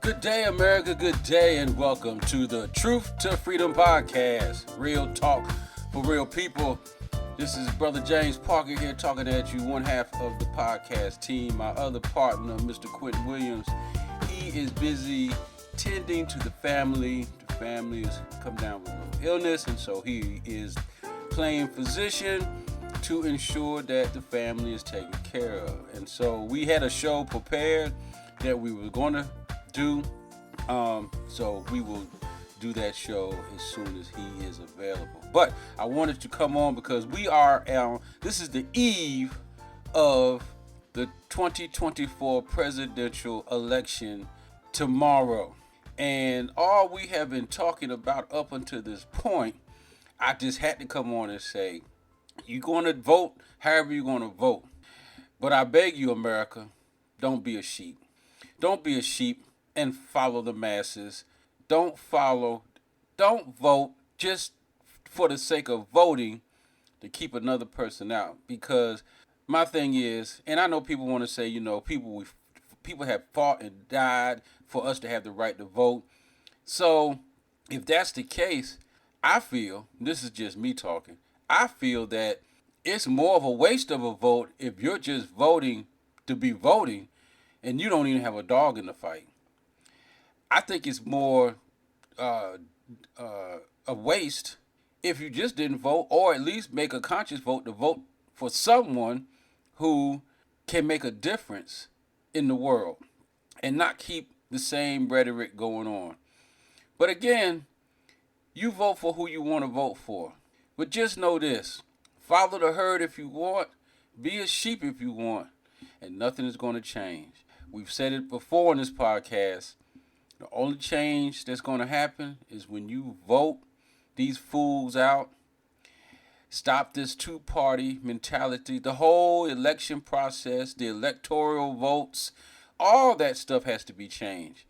Good day, America. Good day, and welcome to the Truth to Freedom podcast. Real talk for real people. This is Brother James Parker here talking at you, one half of the podcast team. My other partner, Mr. Quentin Williams, he is busy tending to the family. The family has come down with an illness, and so he is playing physician to ensure that the family is taken care of. And so we had a show prepared that we were going to do. So we will do that show as soon as he is available. But I wanted to come on because this is the eve of the 2024 presidential election tomorrow. And all we have been talking about up until this point, I just had to come on and say, you're going to vote however you're going to vote. But I beg you, America, don't be a sheep. Don't be a sheep and follow the masses. Don't vote just for the sake of voting to keep another person out. Because my thing is, and I know people want to say, people have fought and died for us to have the right to vote. So if that's the case, I feel, this is just me talking, I feel that it's more of a waste of a vote if you're just voting to be voting and you don't even have a dog in the fight. I think it's more a waste if you just didn't vote, or at least make a conscious vote to vote for someone who can make a difference in the world and not keep the same rhetoric going on. But again, you vote for who you want to vote for. But just know this, follow the herd if you want, be a sheep if you want, and nothing is going to change. We've said it before in this podcast. The only change that's going to happen is when you vote these fools out. Stop this two-party mentality. The whole election process, the electoral votes, all that stuff has to be changed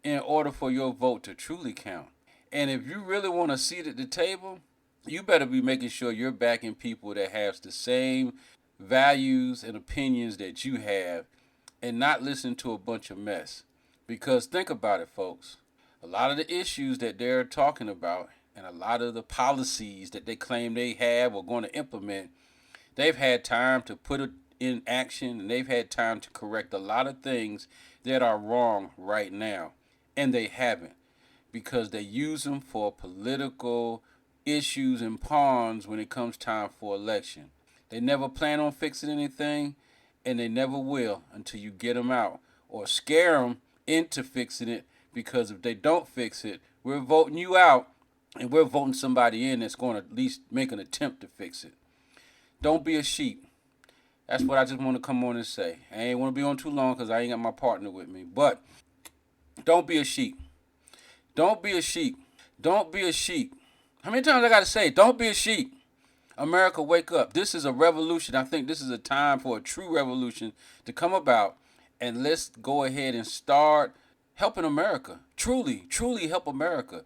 in order for your vote to truly count. And if you really want a seat at the table, you better be making sure you're backing people that have the same values and opinions that you have and not listen to a bunch of mess. Because think about it, folks. A lot of the issues that they're talking about and a lot of the policies that they claim they have or going to implement, they've had time to put it in action, and they've had time to correct a lot of things that are wrong right now. And they haven't, because they use them for political issues and pawns when it comes time for election. They never plan on fixing anything, and they never will until you get them out or scare them into fixing it, because if they don't fix it, we're voting you out and we're voting somebody in that's going to at least make an attempt to fix it. Don't be a sheep. That's what I just want to come on and say. I ain't want to be on too long because I ain't got my partner with me. But don't be a sheep. Don't be a sheep. Don't be a sheep. How many times I got to say, don't be a sheep? America, wake up. This is a revolution. I think this is a time for a true revolution to come about. And let's go ahead and start helping America. Truly, truly help America.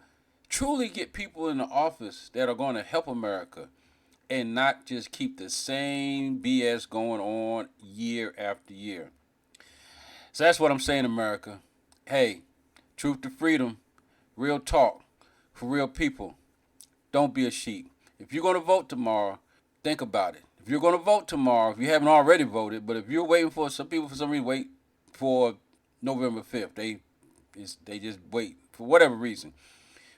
Truly get people in the office that are going to help America and not just keep the same BS going on year after year. So that's what I'm saying, America. Hey, truth to freedom, real talk for real people. Don't be a sheep. If you're going to vote tomorrow, think about it. If you're going to vote tomorrow, if you haven't already voted, but if you're waiting for some people for some reason wait for November 5th, they just wait for whatever reason.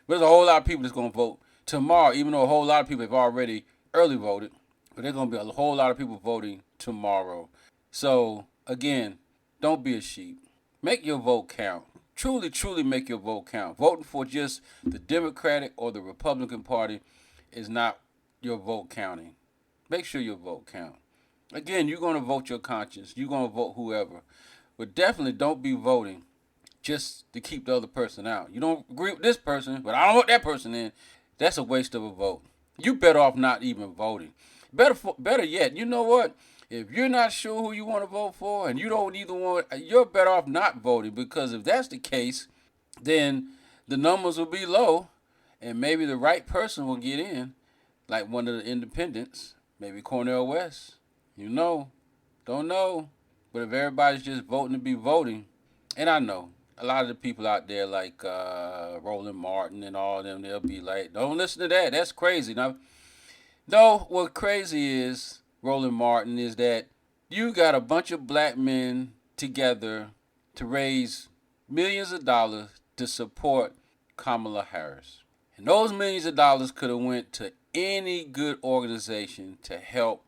There's a whole lot of people that's going to vote tomorrow, even though a whole lot of people have already early voted, but there's going to be a whole lot of people voting tomorrow. So again, don't be a sheep. Make your vote count. Truly, truly make your vote count. Voting for just the Democratic or the Republican Party is not your vote counting. Make sure your vote count. Again, you're going to vote your conscience. You're going to vote whoever. But definitely don't be voting just to keep the other person out. You don't agree with this person, but I don't want that person in. That's a waste of a vote. You better off not even voting. Better yet, you know what? If you're not sure who you want to vote for and you don't either want, you're better off not voting, because if that's the case, then the numbers will be low and maybe the right person will get in, like one of the independents, maybe Cornel West. Don't know. But if everybody's just voting to be voting, and I know a lot of the people out there like Roland Martin and all of them, they'll be like, don't listen to that. That's crazy. Now, no, what crazy is, Roland Martin, is that you got a bunch of black men together to raise millions of dollars to support Kamala Harris. And those millions of dollars could have went to any good organization to help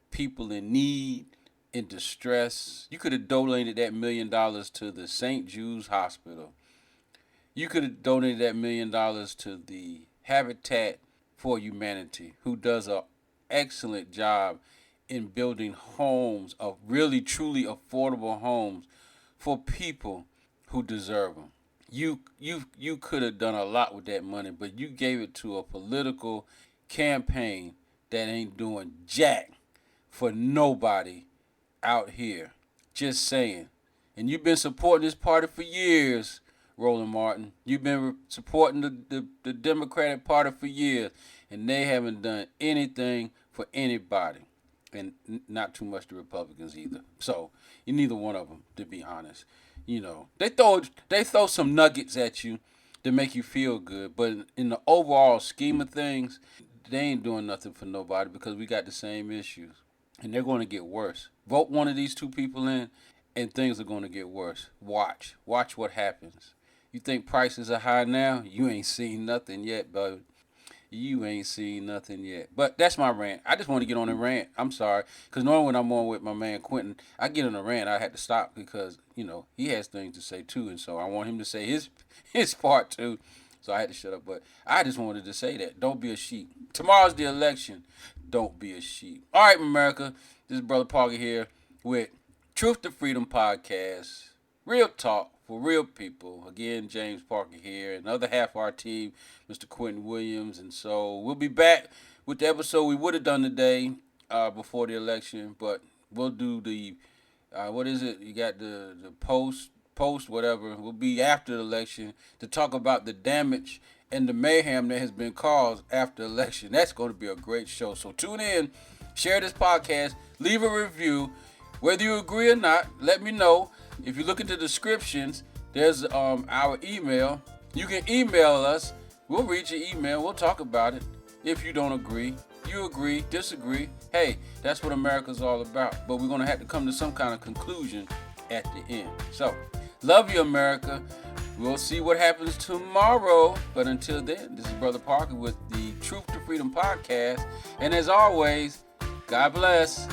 people in need, in distress. You could have donated that $1 million to the St. Jude's Hospital. You could have donated that $1 million to the Habitat for Humanity, who does an excellent job in building homes, of really truly affordable homes for people who deserve them. You could have done a lot with that money, but you gave it to a political campaign that ain't doing jack for nobody out here. Just saying. And you've been supporting this party for years, Roland Martin. You've been supporting the Democratic Party for years, and they haven't done anything for anybody, and not too much the Republicans either. So you're neither one of them, to be honest. You know, they throw some nuggets at you to make you feel good, but in the overall scheme of things, they ain't doing nothing for nobody because we got the same issues, and they're going to get worse. Vote one of these two people in, and things are going to get worse. Watch what happens. You think prices are high now? You ain't seen nothing yet, bud. You ain't seen nothing yet. But that's my rant. I just want to get on a rant. I'm sorry. Because normally when I'm on with my man Quentin, I get on a rant. I had to stop because, he has things to say too. And so I want him to say his part too. So I had to shut up. But I just wanted to say that. Don't be a sheep. Tomorrow's the election. Don't be a sheep. All right, America. This is Brother Parker here with Truth to Freedom Podcast. Real talk for real people. Again, James Parker here. Another half of our team, Mr. Quentin Williams. And so we'll be back with the episode we would have done today before the election. But we'll do the, what is it? You got the post, whatever. We'll be after the election to talk about the damage and the mayhem that has been caused after the election. That's going to be a great show. So tune in, share this podcast, leave a review. Whether you agree or not, let me know. If you look at the descriptions, there's our email. You can email us. We'll read your email. We'll talk about it. If you don't agree, you agree, disagree. Hey, that's what America's all about. But we're going to have to come to some kind of conclusion at the end. So, love you, America. We'll see what happens tomorrow. But until then, this is Brother Parker with the Truth to Freedom Podcast. And as always, God bless.